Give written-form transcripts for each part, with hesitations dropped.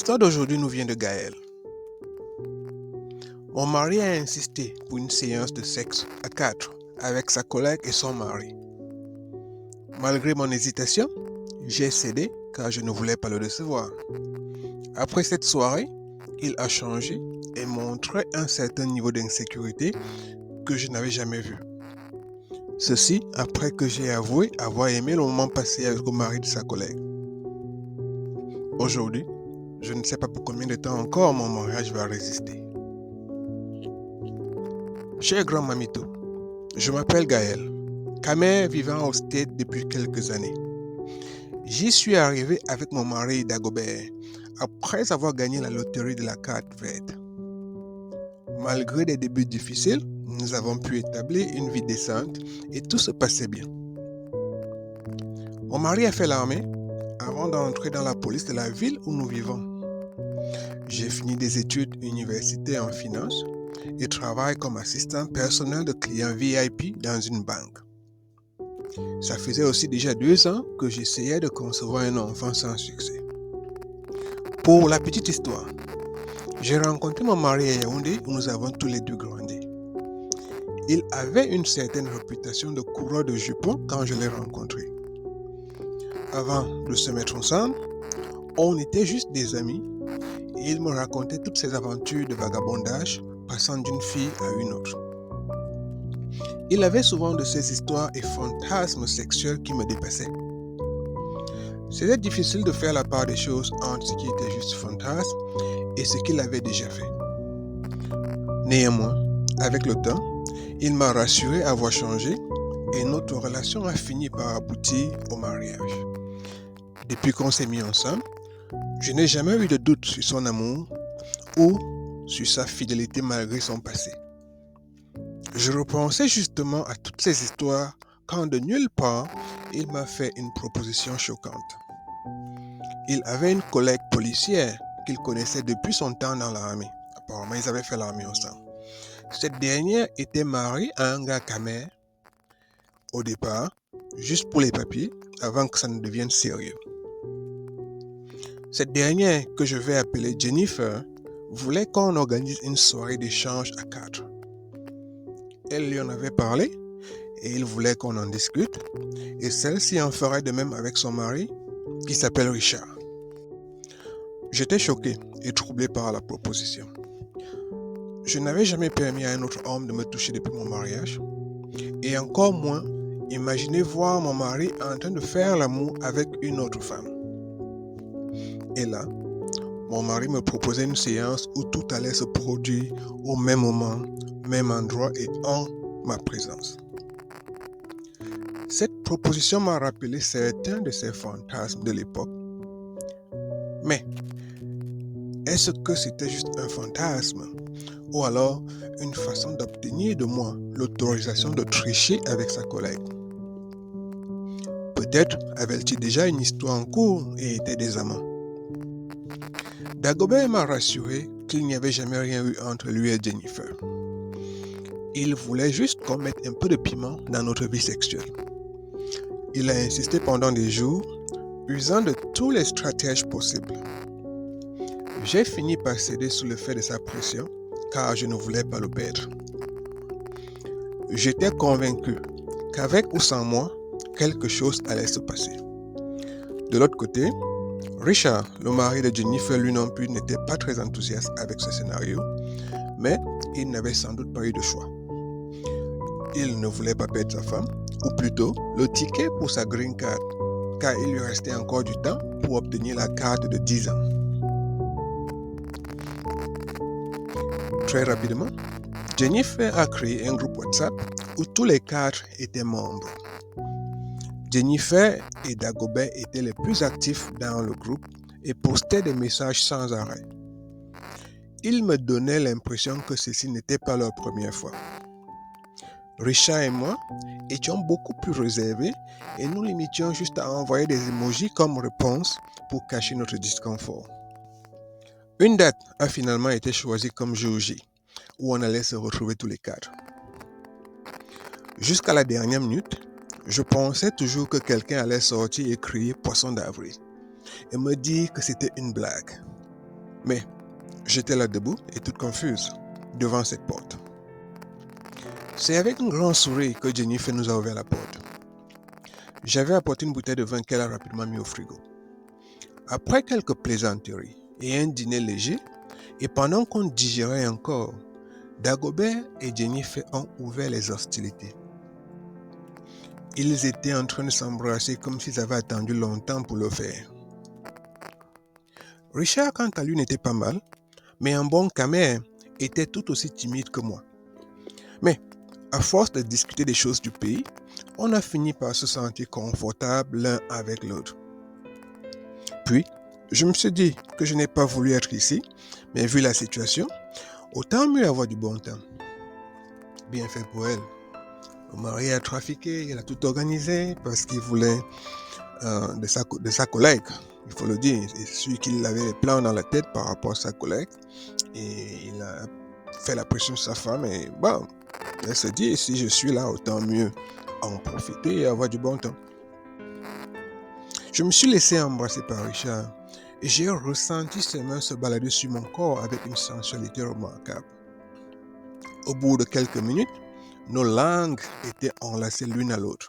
L'histoire d'aujourd'hui nous vient de Gaël. Mon mari a insisté pour une séance de sexe à 4 avec sa collègue et son mari. Malgré mon hésitation, j'ai cédé car je ne voulais pas le décevoir. Après cette soirée, il a changé et montré un certain niveau d'insécurité que je n'avais jamais vu. Ceci après que j'ai avoué avoir aimé le moment passé avec le mari de sa collègue. Aujourd'hui, je ne sais pas pour combien de temps encore mon mariage va résister. Cher grand mamito, je m'appelle Gaël, camère vivant au States depuis quelques années. J'y suis arrivé avec mon mari Dagobert après avoir gagné la loterie de la carte verte. Malgré des débuts difficiles, nous avons pu établir une vie décente et tout se passait bien. Mon mari a fait l'armée avant d'entrer dans la police de la ville où nous vivons. J'ai fini des études universitaires en finance et travaille comme assistant personnel de clients VIP dans une banque. Ça faisait aussi déjà 2 ans que j'essayais de concevoir un enfant sans succès. Pour la petite histoire, j'ai rencontré mon mari à Yaoundé où nous avons tous les deux grandi. Il avait une certaine réputation de coureur de jupons quand je l'ai rencontré. Avant de se mettre ensemble, on était juste des amis et il me racontait toutes ses aventures de vagabondage passant d'une fille à une autre. Il avait souvent de ces histoires et fantasmes sexuels qui me dépassaient. C'était difficile de faire la part des choses entre ce qui était juste fantasme et ce qu'il avait déjà fait. Néanmoins, avec le temps, il m'a rassuré avoir changé et notre relation a fini par aboutir au mariage. Depuis qu'on s'est mis ensemble, je n'ai jamais eu de doute sur son amour ou sur sa fidélité malgré son passé. Je repensais justement à toutes ces histoires quand de nulle part, il m'a fait une proposition choquante. Il avait une collègue policière qu'il connaissait depuis son temps dans l'armée. Apparemment, ils avaient fait l'armée ensemble. Cette dernière était mariée à un gars camère au départ, juste pour les papiers, avant que ça ne devienne sérieux. Cette dernière, que je vais appeler Jennifer, voulait qu'on organise une soirée d'échange à 4. Elle lui en avait parlé et il voulait qu'on en discute, et celle-ci en ferait de même avec son mari, qui s'appelle Richard. J'étais choqué et troublé par la proposition. Je n'avais jamais permis à un autre homme de me toucher depuis mon mariage, et encore moins imaginer voir mon mari en train de faire l'amour avec une autre femme. Et là, mon mari me proposait une séance où tout allait se produire au même moment, même endroit et en ma présence. Cette proposition m'a rappelé certains de ces fantasmes de l'époque. Mais, est-ce que c'était juste un fantasme ou alors une façon d'obtenir de moi l'autorisation de tricher avec sa collègue? Peut-être avait-il déjà une histoire en cours et était des amants. Dagobert m'a rassuré qu'il n'y avait jamais rien eu entre lui et Jennifer. Il voulait juste qu'on mette un peu de piment dans notre vie sexuelle. Il a insisté pendant des jours, usant de tous les stratèges possibles. J'ai fini par céder sous le fait de sa pression, car je ne voulais pas le perdre. J'étais convaincu qu'avec ou sans moi, quelque chose allait se passer. De l'autre côté, Richard, le mari de Jennifer, lui non plus n'était pas très enthousiaste avec ce scénario, mais il n'avait sans doute pas eu de choix. Il ne voulait pas perdre sa femme, ou plutôt le ticket pour sa green card, car il lui restait encore du temps pour obtenir la carte de 10 ans. Très rapidement, Jennifer a créé un groupe WhatsApp où tous les 4 étaient membres. Jennifer et Dagobert étaient les plus actifs dans le groupe et postaient des messages sans arrêt. Ils me donnaient l'impression que ceci n'était pas leur première fois. Richard et moi étions beaucoup plus réservés et nous limitions juste à envoyer des emojis comme réponse pour cacher notre disconfort. Une date a finalement été choisie comme jour J, où on allait se retrouver tous les 4. Jusqu'à la dernière minute, je pensais toujours que quelqu'un allait sortir et crier poisson d'avril et me dire que c'était une blague. Mais j'étais là debout et toute confuse devant cette porte. C'est avec un grand sourire que Jennifer nous a ouvert la porte. J'avais apporté une bouteille de vin qu'elle a rapidement mis au frigo. Après quelques plaisanteries et un dîner léger, et pendant qu'on digérait encore, Dagobert et Jennifer ont ouvert les hostilités. Ils étaient en train de s'embrasser comme s'ils avaient attendu longtemps pour le faire. Richard, quant à lui, n'était pas mal, mais un bon camère était tout aussi timide que moi. Mais, à force de discuter des choses du pays, on a fini par se sentir confortable l'un avec l'autre. Puis, je me suis dit que je n'ai pas voulu être ici, mais vu la situation, autant mieux avoir du bon temps. Bien fait pour elle. Mon mari a trafiqué, il a tout organisé parce qu'il voulait de sa collègue. Il faut le dire, c'est celui qui avait les plans dans la tête par rapport à sa collègue. Et il a fait la pression sur sa femme. Et bon, elle se dit, si je suis là, autant mieux en profiter et avoir du bon temps. Je me suis laissé embrasser par Richard et j'ai ressenti ses mains se balader sur mon corps avec une sensualité remarquable. Au bout de quelques minutes, nos langues étaient enlacées l'une à l'autre.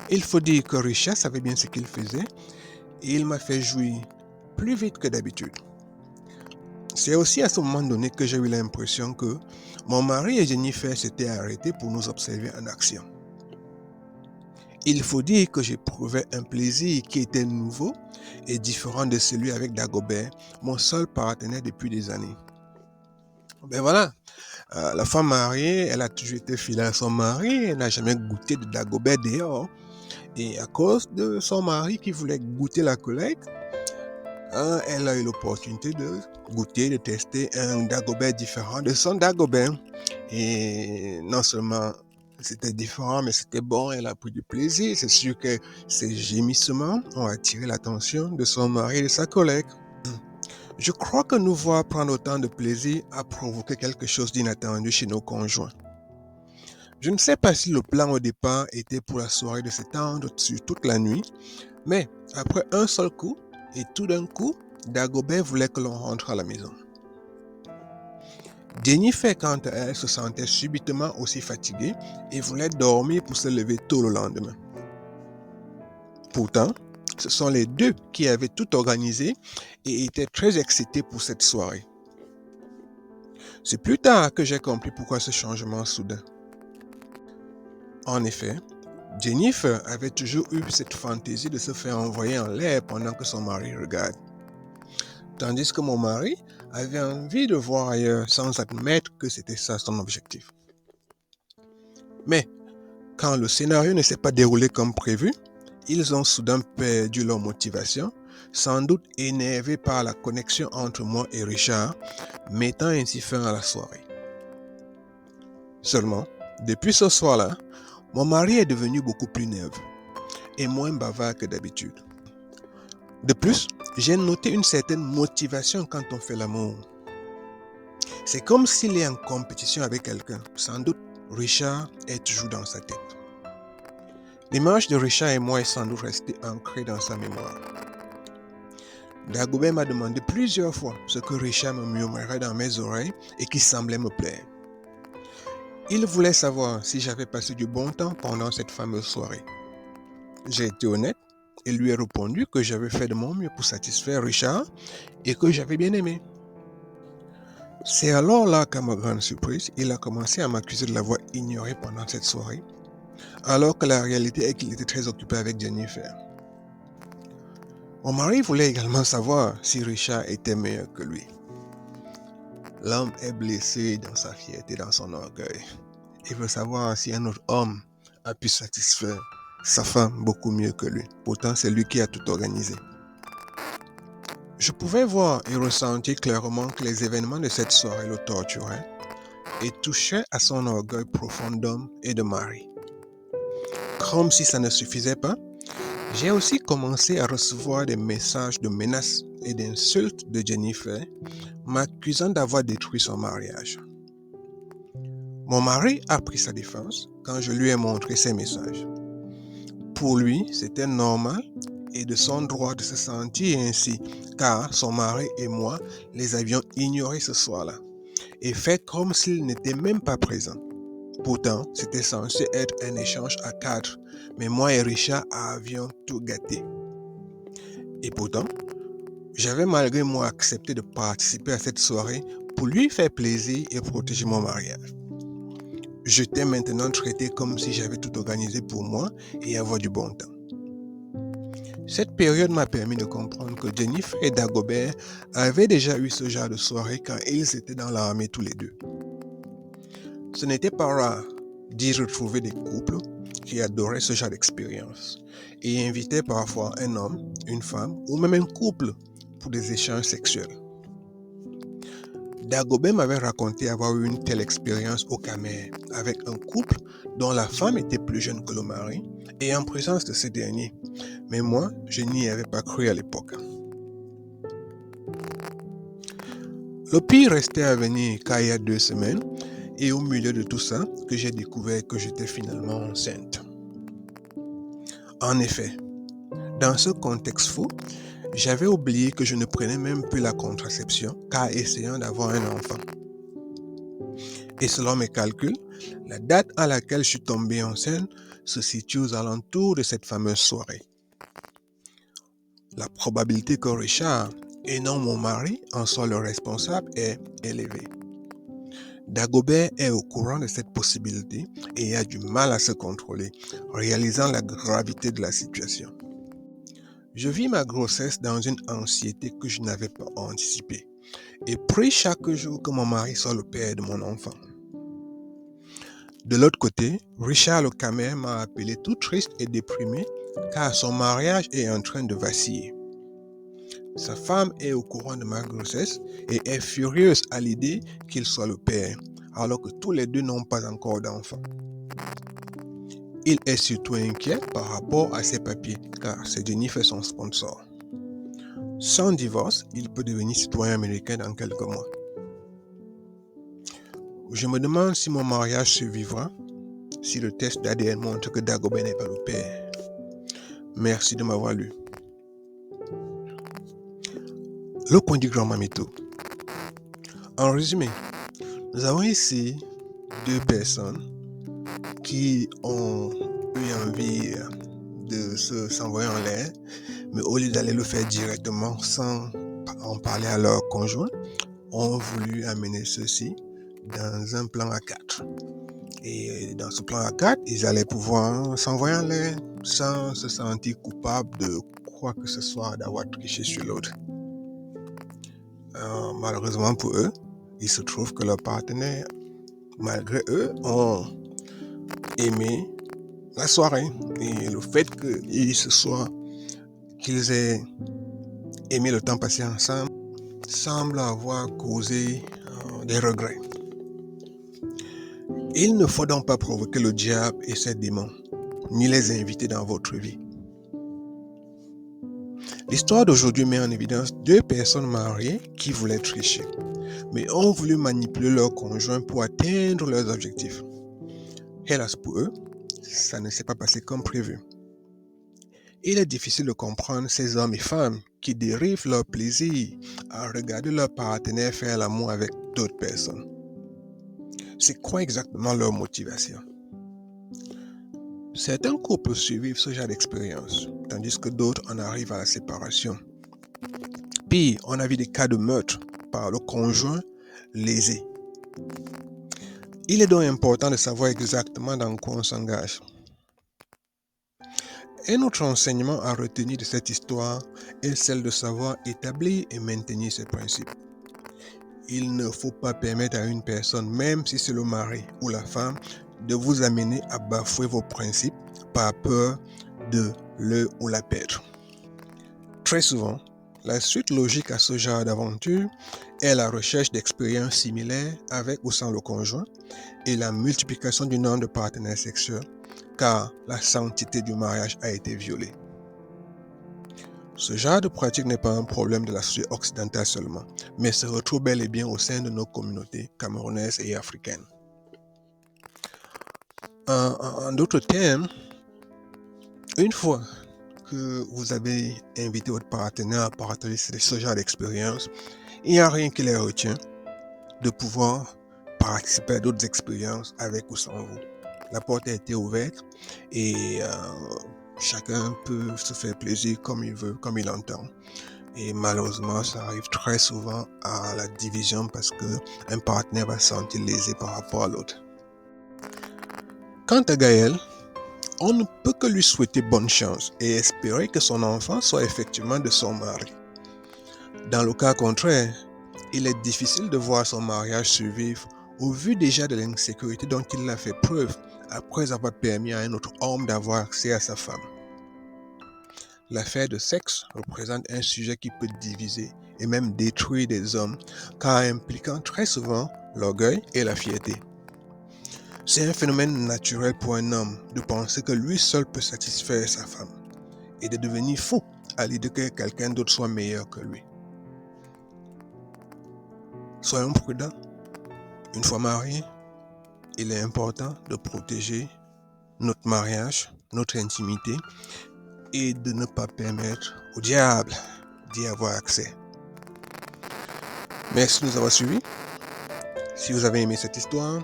Il faut dire que Richard savait bien ce qu'il faisait et il m'a fait jouir plus vite que d'habitude. C'est aussi à ce moment donné que j'ai eu l'impression que mon mari et Jennifer s'étaient arrêtés pour nous observer en action. Il faut dire que j'éprouvais un plaisir qui était nouveau et différent de celui avec Dagobert, mon seul partenaire depuis des années. Ben voilà, la femme mariée, elle a toujours été fidèle à son mari, elle n'a jamais goûté de Dagobert dehors. Et à cause de son mari qui voulait goûter la collègue, elle a eu l'opportunité de goûter, de tester un Dagobert différent de son Dagobert. Et non seulement c'était différent, mais c'était bon, elle a pris du plaisir. C'est sûr que ses gémissements ont attiré l'attention de son mari et de sa collègue. Je crois que nous voir prendre autant de plaisir a provoqué quelque chose d'inattendu chez nos conjoints. Je ne sais pas si le plan au départ était pour la soirée de s'étendre sur toute la nuit, mais après un seul coup, et tout d'un coup, Dagobert voulait que l'on rentre à la maison. Jennifer, quant à elle, se sentait subitement aussi fatiguée et voulait dormir pour se lever tôt le lendemain. Pourtant, ce sont les deux qui avaient tout organisé et étaient très excités pour cette soirée. C'est plus tard que j'ai compris pourquoi ce changement soudain. En effet, Jennifer avait toujours eu cette fantaisie de se faire envoyer en l'air pendant que son mari regarde. Tandis que mon mari avait envie de voir ailleurs sans admettre que c'était ça son objectif. Mais quand le scénario ne s'est pas déroulé comme prévu, ils ont soudain perdu leur motivation, sans doute énervés par la connexion entre moi et Richard, mettant ainsi fin à la soirée. Seulement, depuis ce soir-là, mon mari est devenu beaucoup plus nerveux et moins bavard que d'habitude. De plus, j'ai noté une certaine motivation quand on fait l'amour. C'est comme s'il est en compétition avec quelqu'un. Sans doute, Richard est toujours dans sa tête. L'image de Richard et moi est sans doute restée ancrée dans sa mémoire. Dagobert m'a demandé plusieurs fois ce que Richard me murmurait dans mes oreilles et qui semblait me plaire. Il voulait savoir si j'avais passé du bon temps pendant cette fameuse soirée. J'ai été honnête et lui ai répondu que j'avais fait de mon mieux pour satisfaire Richard et que j'avais bien aimé. C'est alors là qu'à ma grande surprise, il a commencé à m'accuser de l'avoir ignoré pendant cette soirée, alors que la réalité est qu'il était très occupé avec Jennifer. Mon mari voulait également savoir si Richard était meilleur que lui. L'homme est blessé dans sa fierté, dans son orgueil. Il veut savoir si un autre homme a pu satisfaire sa femme beaucoup mieux que lui. Pourtant, c'est lui qui a tout organisé. Je pouvais voir et ressentir clairement que les événements de cette soirée le torturaient et touchaient à son orgueil profond d'homme et de mari. Comme si ça ne suffisait pas, j'ai aussi commencé à recevoir des messages de menaces et d'insultes de Jennifer, m'accusant d'avoir détruit son mariage. Mon mari a pris sa défense quand je lui ai montré ces messages. Pour lui, c'était normal et de son droit de se sentir ainsi, car son mari et moi les avions ignorés ce soir-là et fait comme s'ils n'étaient même pas présents. Pourtant, c'était censé être un échange à quatre, mais moi et Richard avions tout gâté. Et pourtant, j'avais malgré moi accepté de participer à cette soirée pour lui faire plaisir et protéger mon mariage. J'étais maintenant traité comme si j'avais tout organisé pour moi et avoir du bon temps. Cette période m'a permis de comprendre que Jennifer et Dagobert avaient déjà eu ce genre de soirée quand ils étaient dans l'armée tous les deux. Ce n'était pas rare d'y retrouver des couples qui adoraient ce genre d'expérience et invitaient parfois un homme, une femme ou même un couple pour des échanges sexuels. Dagobert m'avait raconté avoir eu une telle expérience au Cameroun avec un couple dont la femme était plus jeune que le mari et en présence de ce dernier. Mais moi, je n'y avais pas cru à l'époque. Le pire restait à venir car il y a 2 semaines et au milieu de tout ça que j'ai découvert que j'étais finalement enceinte. En effet, dans ce contexte fou, j'avais oublié que je ne prenais même plus la contraception car essayant d'avoir un enfant. Et selon mes calculs, la date à laquelle je suis tombé enceinte se situe aux alentours de cette fameuse soirée. La probabilité que Richard, et non mon mari, en soit le responsable est élevée. Dagobert est au courant de cette possibilité et a du mal à se contrôler, réalisant la gravité de la situation. Je vis ma grossesse dans une anxiété que je n'avais pas anticipée et prie chaque jour que mon mari soit le père de mon enfant. De l'autre côté, Richard le Cameroun m'a appelé tout triste et déprimé car son mariage est en train de vaciller. Sa femme est au courant de ma grossesse et est furieuse à l'idée qu'il soit le père, alors que tous les deux n'ont pas encore d'enfant. Il est surtout inquiet par rapport à ses papiers, car c'est Jennifer son sponsor. Sans divorce, il peut devenir citoyen américain dans quelques mois. Je me demande si mon mariage survivra, si le test d'ADN montre que Dagobert n'est pas le père. Merci de m'avoir lu. Le coin du grand mamito. En résumé, nous avons ici 2 personnes qui ont eu envie de s'envoyer en l'air, mais au lieu d'aller le faire directement sans en parler à leur conjoint, ont voulu amener ceci dans un plan A4. Et dans ce plan A4, ils allaient pouvoir s'envoyer en l'air sans se sentir coupable de quoi que ce soit d'avoir triché sur l'autre. Malheureusement pour eux, il se trouve que leurs partenaires, malgré eux, ont aimé la soirée. Et le fait qu'ils aient aimé le temps passé ensemble semble avoir causé des regrets. Il ne faut donc pas provoquer le diable et ses démons, ni les inviter dans votre vie. L'histoire d'aujourd'hui met en évidence 2 personnes mariées qui voulaient tricher, mais ont voulu manipuler leur conjoint pour atteindre leurs objectifs. Hélas pour eux, ça ne s'est pas passé comme prévu. Il est difficile de comprendre ces hommes et femmes qui dérivent leur plaisir à regarder leur partenaire faire l'amour avec d'autres personnes. C'est quoi exactement leur motivation? Certains couples survivent ce genre d'expérience, tandis que d'autres en arrivent à la séparation. Pire, on a vu des cas de meurtre par le conjoint lésé. Il est donc important de savoir exactement dans quoi on s'engage. Un autre enseignement à retenir de cette histoire est celle de savoir établir et maintenir ses principes. Il ne faut pas permettre à une personne, même si c'est le mari ou la femme, de vous amener à bafouer vos principes par peur de le ou la perdre. Très souvent, la suite logique à ce genre d'aventure est la recherche d'expériences similaires avec ou sans le conjoint et la multiplication du nombre de partenaires sexuels, car la sainteté du mariage a été violée. Ce genre de pratique n'est pas un problème de la société occidentale seulement, mais se retrouve bel et bien au sein de nos communautés camerounaises et africaines. En d'autres termes, une fois que vous avez invité votre partenaire à partager ce genre d'expérience, il n'y a rien qui les retient de pouvoir participer à d'autres expériences avec ou sans vous. La porte a été ouverte et chacun peut se faire plaisir comme il veut, comme il entend. Et malheureusement, ça arrive très souvent à la division parce qu'un partenaire va se sentir lésé par rapport à l'autre. Quant à Gaël, on ne peut que lui souhaiter bonne chance et espérer que son enfant soit effectivement de son mari. Dans le cas contraire, il est difficile de voir son mariage survivre au vu déjà de l'insécurité dont il a fait preuve après avoir permis à un autre homme d'avoir accès à sa femme. L'affaire de sexe représente un sujet qui peut diviser et même détruire des hommes, car impliquant très souvent l'orgueil et la fierté. C'est un phénomène naturel pour un homme de penser que lui seul peut satisfaire sa femme et de devenir fou à l'idée que quelqu'un d'autre soit meilleur que lui. Soyons prudents. Une fois mariés, il est important de protéger notre mariage, notre intimité et de ne pas permettre au diable d'y avoir accès. Merci de nous avoir suivis. Si vous avez aimé cette histoire,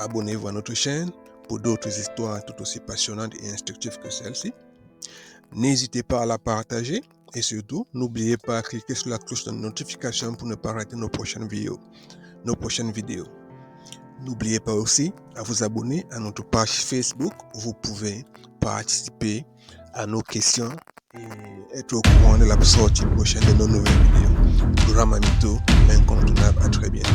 abonnez-vous à notre chaîne pour d'autres histoires tout aussi passionnantes et instructives que celle-ci. N'hésitez pas à la partager et surtout, n'oubliez pas de cliquer sur la cloche de notification pour ne pas rater nos prochaines vidéos. N'oubliez pas aussi à vous abonner à notre page Facebook où vous pouvez participer à nos questions et être au courant de la sortie prochaine de nos nouvelles vidéos. Grand Mamito, l'incontournable, à très bientôt.